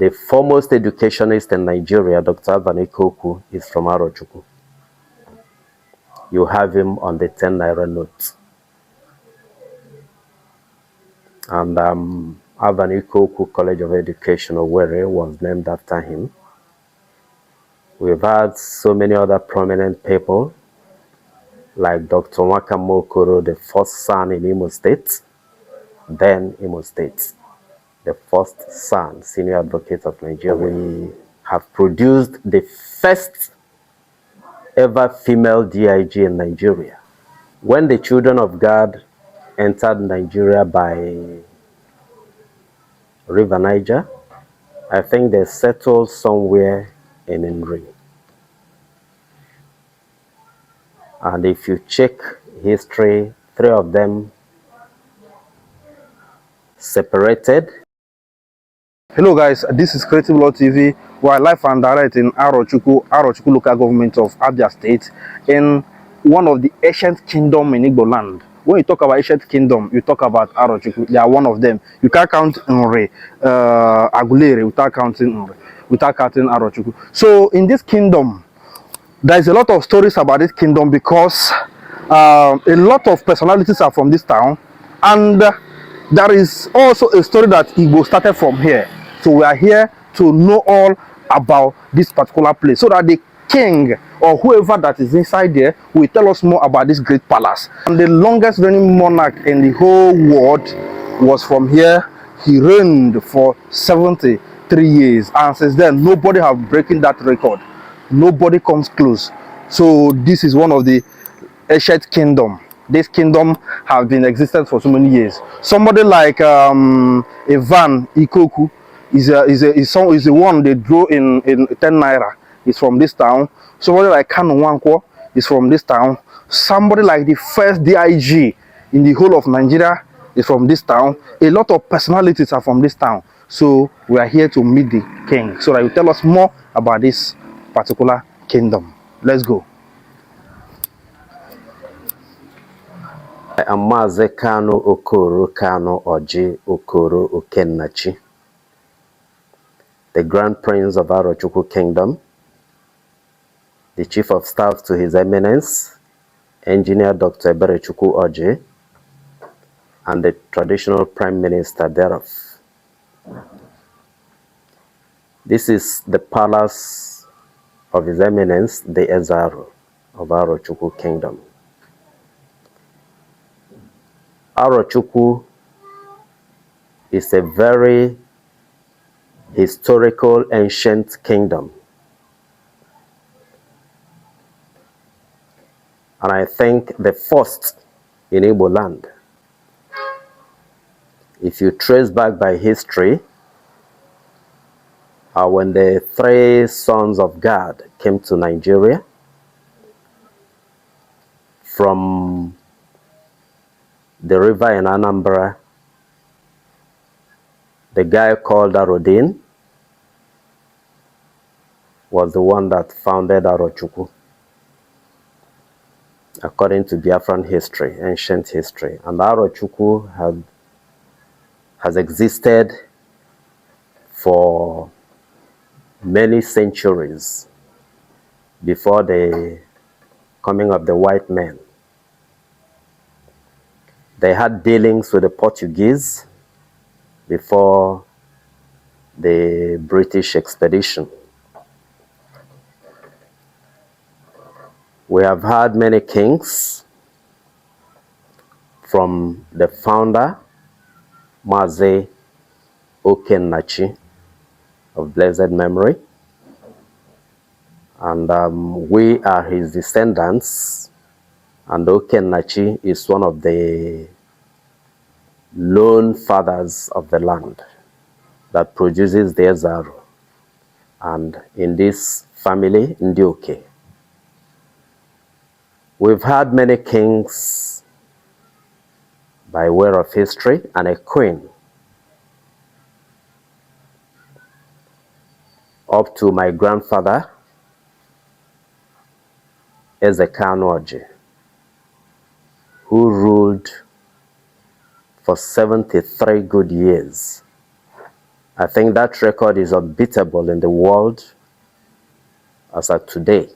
The foremost educationist in Nigeria, Dr. Ikoku, is from Arochukwu. You have him on the 10 naira note. And Ikoku College of Education, Owerri, was named after him. We've had so many other prominent people, like Dr. Wakamokoro, the first son in Imo State, then Imo State, the first son, senior advocate of Nigeria. We have produced the first ever female DIG in Nigeria. When the children of God entered Nigeria by River Niger, I think they settled somewhere in Nri. And if you check history, 3 of them separated. Hello guys, this is Creative Law TV. We are live and direct in Arochukwu local government of Abia State, in one of the ancient kingdom in Igbo land. When you talk about ancient kingdom, you talk about Arochukwu. They are one of them. You can't count Nri, Agulere without counting Nri, without counting Arochukwu. So in this kingdom, there is a lot of stories about this kingdom because a lot of personalities are from this town, and there is also a story that Igbo started from here. So we are here to know all about this particular place, so that the king or whoever that is inside there will tell us more about this great palace. And the longest reigning monarch in the whole world was from here. He reigned for 73 years, and since then nobody have broken that record. Nobody comes close. So this is one of the ancient kingdom. This kingdom has been existent for so many years. Somebody like Ivan Ikoku is the one they drew in 10 naira. Is from this town. Somebody like Kanu Wankwo is from this town. Somebody like the first DIG in the whole of Nigeria is from this town. A lot of personalities are from this town. So we are here to meet the king, so that he will tell us more about this particular kingdom. Let's go. I am Maze Kanu Okoro Kanu Oji Okoro Okennachi, the Grand Prince of Arochukwu Kingdom, the Chief of Staff to His Eminence, Engineer Dr. Eberechukwu Oji, and the traditional Prime Minister thereof. This is the palace of His Eminence, the Eze Aro of Arochukwu Kingdom. Arochukwu is a very historical, ancient kingdom. And I think the first in Igbo land. If you trace back by history, when the 3 sons of God came to Nigeria from the river in Anambra, the guy called Arodin was the one that founded Arochukwu, according to Biafran history, ancient history. And Arochukwu has existed for many centuries before the coming of the white men. They had dealings with the Portuguese before the British expedition. We have had many kings, from the founder, Maze Okennachi, of blessed memory, and we are his descendants, and Okennachi is one of the lone fathers of the land that produces the Eze Aro. And in this family, Ugwuoke, we've had many kings by way of history and a queen, up to my grandfather, Eze Aro, who ruled for 73 good years I think that record is unbeatable in the world as of today.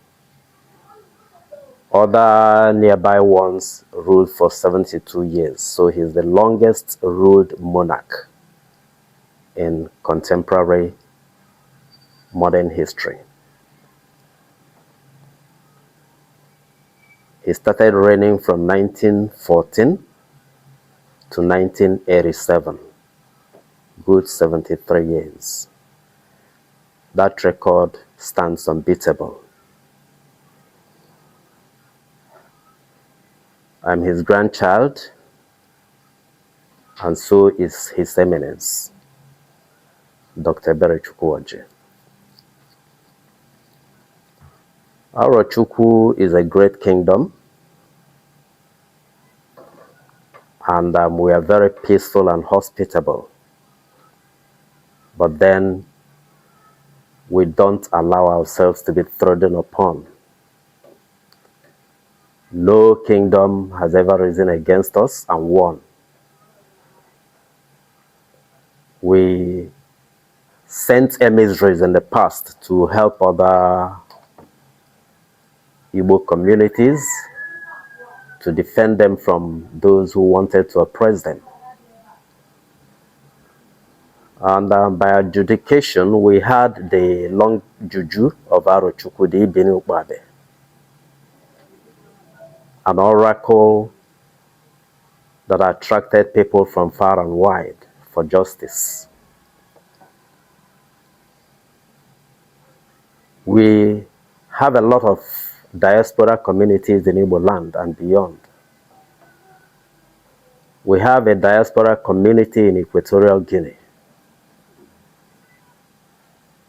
Other nearby ones ruled for 72 years, so he's the longest ruled monarch in contemporary modern history. He started reigning from 1914 to 1987, good 73 years. That record stands unbeatable. I'm his grandchild, and so is His Eminence, Dr. Arochukwu. Arochukwu is a great kingdom, and we are very peaceful and hospitable. But then we don't allow ourselves to be trodden upon. No kingdom has ever risen against us and won. We sent emissaries in the past to help other Igbo communities, to defend them from those who wanted to oppress them. And by adjudication, we had the long juju of Arochukwu, the Ibini Ukbabe, an oracle that attracted people from far and wide for justice. We have a lot of diaspora communities in Igbo land and beyond. We have a diaspora community in Equatorial Guinea.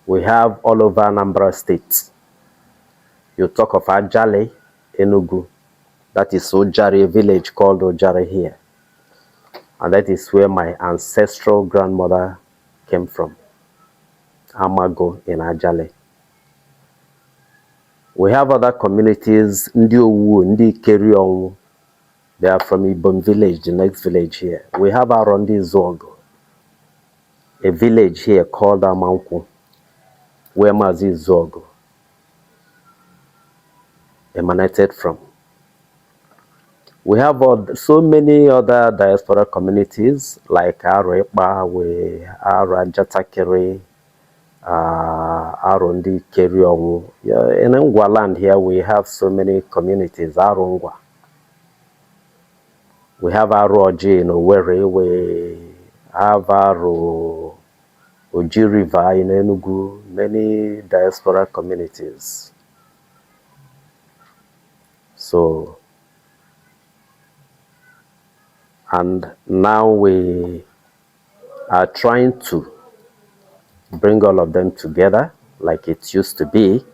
We have all over Anambra State. You talk of Ajale, Enugu. That is Ojari, a village called Ojari here. And that is where my ancestral grandmother came from. Amago in Ajale. We have other communities, Ndi Owu, Ndi Kerionwu. They are from Ibom village, the next village here. We have Arondi Zogo, a village here called Amanku, where Mazi Zogo emanated from. We have so many other diaspora communities like Arepa, we Arajatakere, Arondi Kerionwu. In Ngwa land here, we have so many communities, Arongwa. We have Aroji in Owerri, we have Oji River in Enugu, many diaspora communities. So, and now we are trying to bring all of them together like it used to be.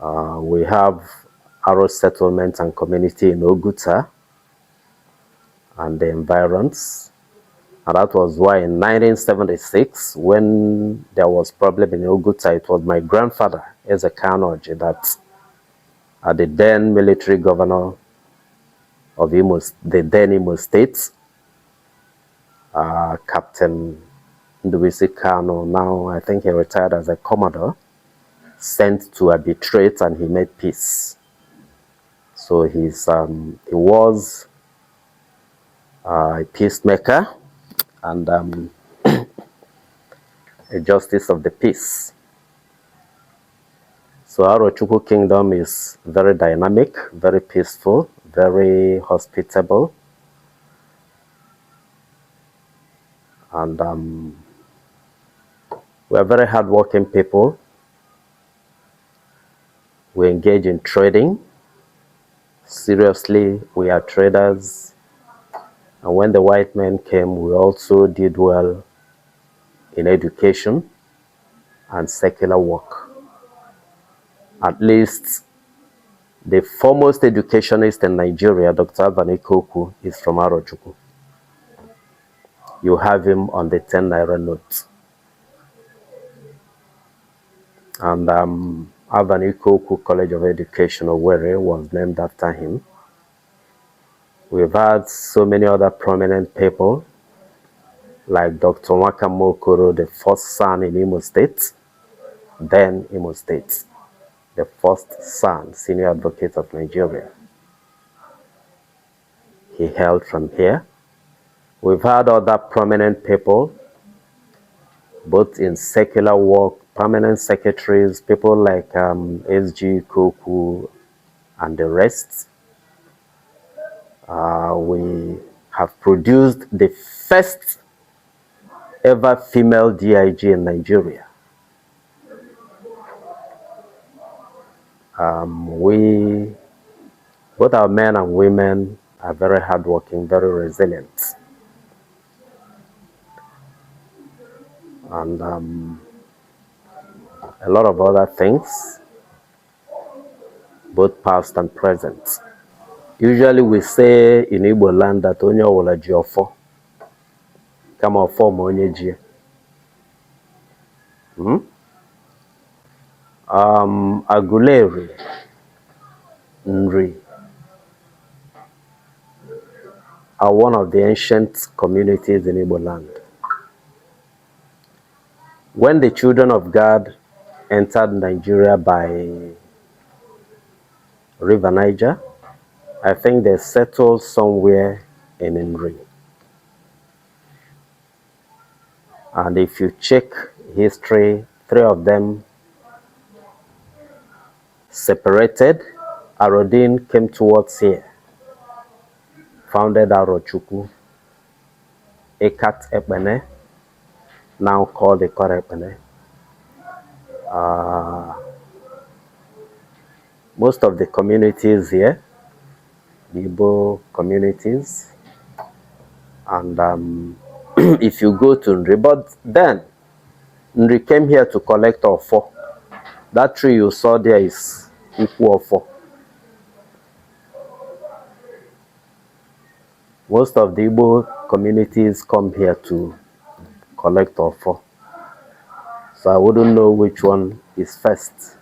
We have Aro settlement and community in Oguta and the environs. And that was why in 1976, when there was problem in Oguta, it was my grandfather, Eze Aro that the then military governor of the then Imo State, Captain Ndubuisi Kano, now I think he retired as a commodore, sent to arbitrate, and he made peace. So he was a peacemaker and a justice of the peace. So Arochukwu Kingdom is very dynamic, very peaceful, very hospitable, and we are very hardworking people. We engage in trading. Seriously, we are traders. And when the white men came, we also did well in education and secular work. At least the foremost educationist in Nigeria, Dr. Ikoku, is from Arochukwu. You have him on the 10 Naira note. And Ikoku College of Education, Owerri, was named after him. We've had so many other prominent people like Dr. Wakamokoro, the first son in Imo State, then Imo State, the first son, senior advocate of Nigeria. He hailed from here. We've had other prominent people, both in secular work, permanent secretaries, people like SG Koku and the rest. We have produced the first ever female DIG in Nigeria. Both our men and women are very hardworking, very resilient. And a lot of other things, both past and present. Usually we say in Igbo land that onye ọwụla ji ọfọ kama ọfọ ma onye ji. Aguleri, Nri are one of the ancient communities in Igbo land. When the children of God entered Nigeria by River Niger, I think they settled somewhere in Nri. And if you check history, 3 of them separated. Arodin came towards here, founded Arochukwu. Ekat Ekpene, now called Ekore Ekpene. Most of the communities here, the Igbo communities, and if you go to Nri, but then Nri came here to collect Ofo. That tree you saw there is Ugwuoke. Most of the Igbo communities come here to collect Ofo. So I wouldn't know which one is first.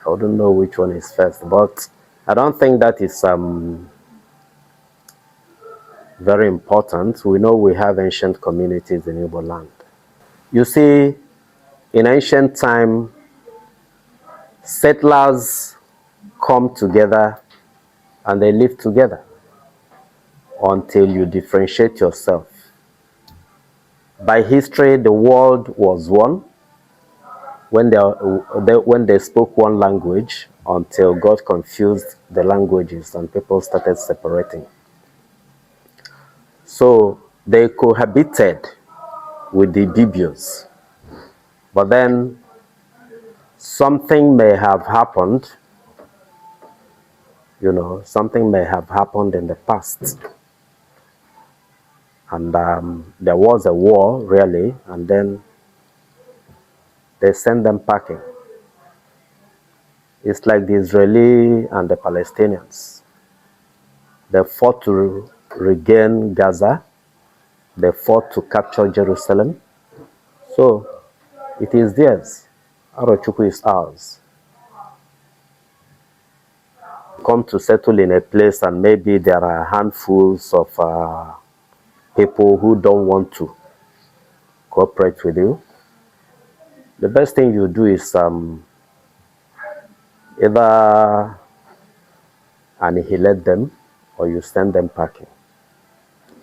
I wouldn't know which one is first, but I don't think that is very important. We know we have ancient communities in Igbo land. You see, in ancient time, settlers come together and they live together until you differentiate yourself. By history, the world was one when they spoke one language until God confused the languages and people started separating. So they cohabited with the Bibios. But then something may have happened, something may have happened in the past. And there was a war, really, and then they sent them packing. It's like the Israeli and the Palestinians. They fought to regain Gaza. They fought to capture Jerusalem. So it is theirs. Arochukwu is ours. Come to settle in a place and maybe there are handfuls of people who don't want to cooperate with you. The best thing you do is either annihilate them or you send them packing.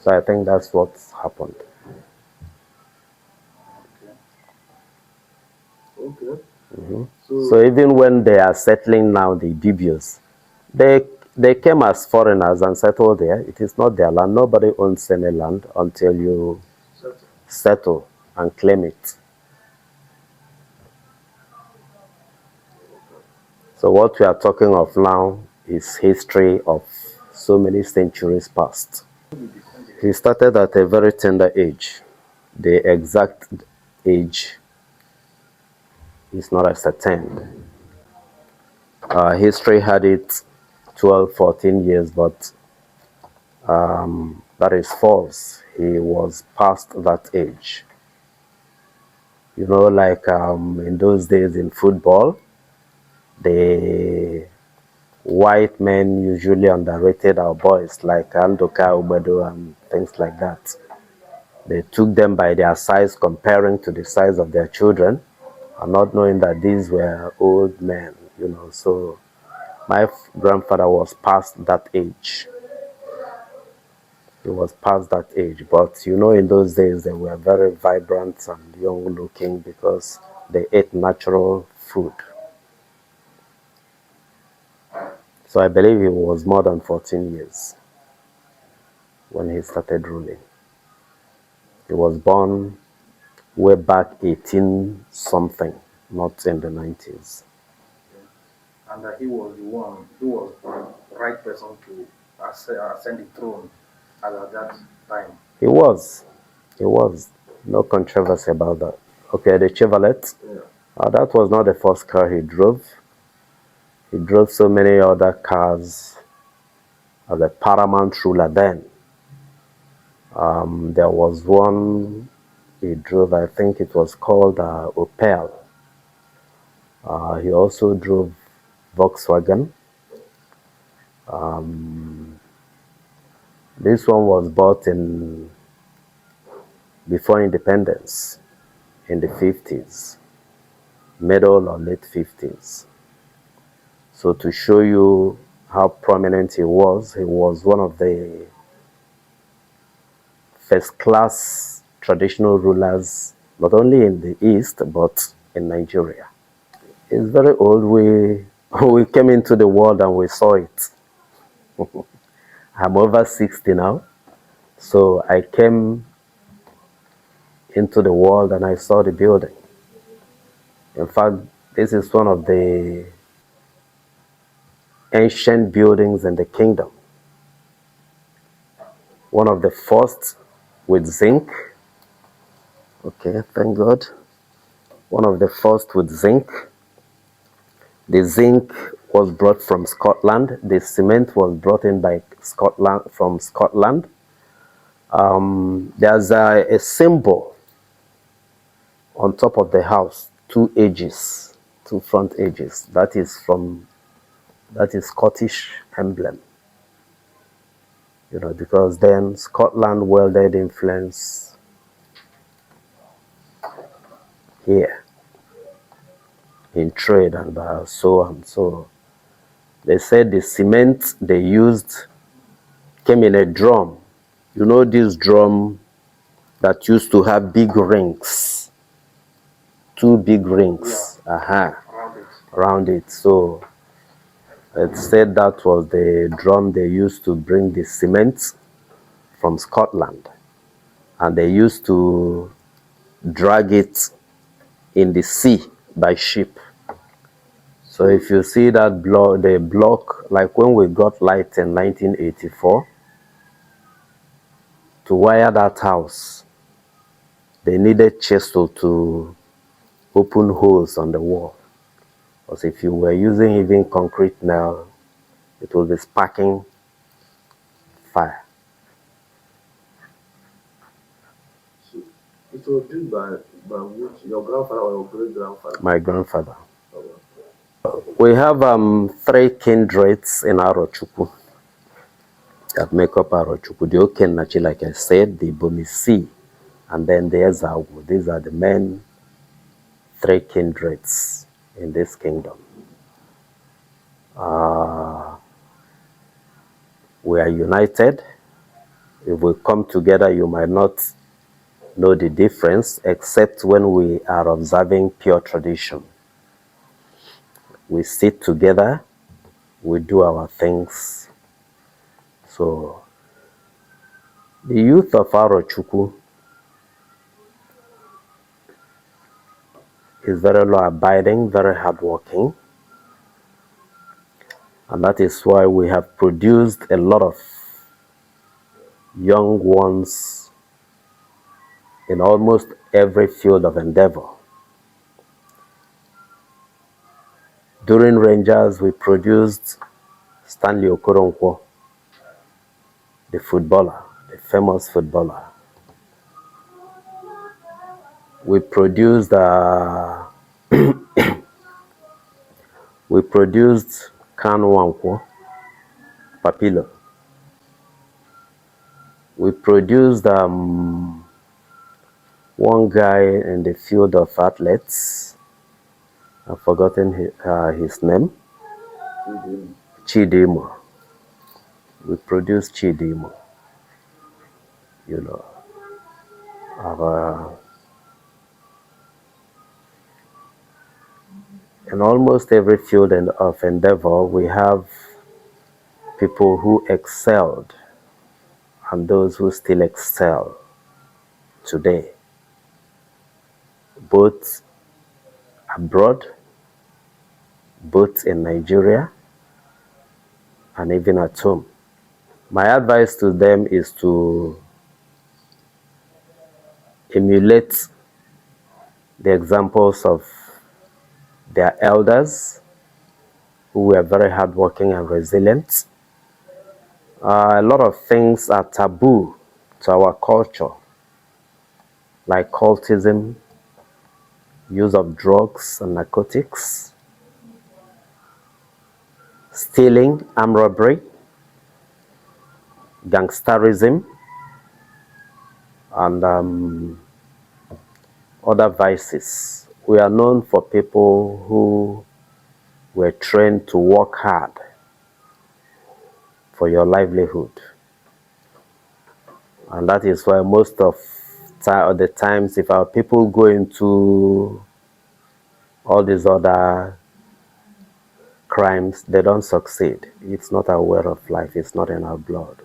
So I think that's what's happened. Okay. So even when they are settling now, the Bibios, they came as foreigners and settled there. It is not their land. Nobody owns any land until you settle and claim it. So what we are talking of now is history of so many centuries past. He started at a very tender age. The exact age is not ascertained. History had it 12, 14 years, but that is false. He was past that age. Like in those days in football, white men usually underrated our boys like Andoka Ubedo and things like that. They took them by their size, comparing to the size of their children, and not knowing that these were old men, you know. So my grandfather was past that age. He was past that age. But you know, in those days, they were very vibrant and young looking because they ate natural food. So I believe he was more than 14 years when he started ruling. He was born way back 18 something, not in the 90s. And he was the one who was the right person to ascend the throne at that time. He was. No controversy about that. Okay, the Chevrolet. Yeah. That was not the first car he drove. He drove so many other cars as a paramount ruler then. There was one he drove, I think it was called Opel. He also drove Volkswagen. This one was bought in before independence in the 50s, middle or late 50s. So to show you how prominent he was one of the first-class traditional rulers, not only in the East, but in Nigeria. It's very old. We came into the world and we saw it. I'm over 60 now, so I came into the world and I saw the building. In fact, this is one of the ancient buildings in the kingdom. One of the first with zinc. Okay, thank God. One of the first with zinc. The zinc was brought from Scotland. The cement was brought in by from Scotland. There's a symbol on top of the house, two front edges. That is Scottish emblem. You know, because then Scotland wielded influence here in trade and so on. So they said the cement they used came in a drum. You know this drum that used to have big rings, two big rings, around it. So it said that was the drum they used to bring the cement from Scotland, and they used to drag it in the sea by ship. So if you see that the block, like when we got light in 1984, to wire that house, they needed chisel to open holes on the wall. Because if you were using even concrete nail, it will be sparking fire. So it was built by which? Your grandfather or your great-grandfather? My grandfather. We have 3 kindreds in Arochukwu that make up Arochukwu. The Okennachi, like I said, the Bomisi, and then the Eze Aro. These are the main 3 kindreds in this kingdom. We are united. If we come together, you might not know the difference, except when we are observing pure tradition. We sit together, we do our things. So the youth of Arochukwu is very law-abiding, very hardworking, and that is why we have produced a lot of young ones in almost every field of endeavor. During Rangers, we produced Stanley Okoronkwo, the footballer, the famous footballer. We produced Kanwankwo, Papilo. We produced one guy in the field of athletes. I've forgotten his name. Chidimo. We produced Chidimo. You know, in almost every field of endeavor, we have people who excelled and those who still excel today, both abroad, both in Nigeria, and even at home. My advice to them is to emulate the examples of their elders who were very hardworking and resilient. A lot of things are taboo to our culture, like cultism, use of drugs and narcotics, stealing, armed robbery, gangsterism, and other vices. We are known for people who were trained to work hard for your livelihood. And that is why most of the times, if our people go into all these other crimes, they don't succeed. It's not our way of life. It's not in our blood.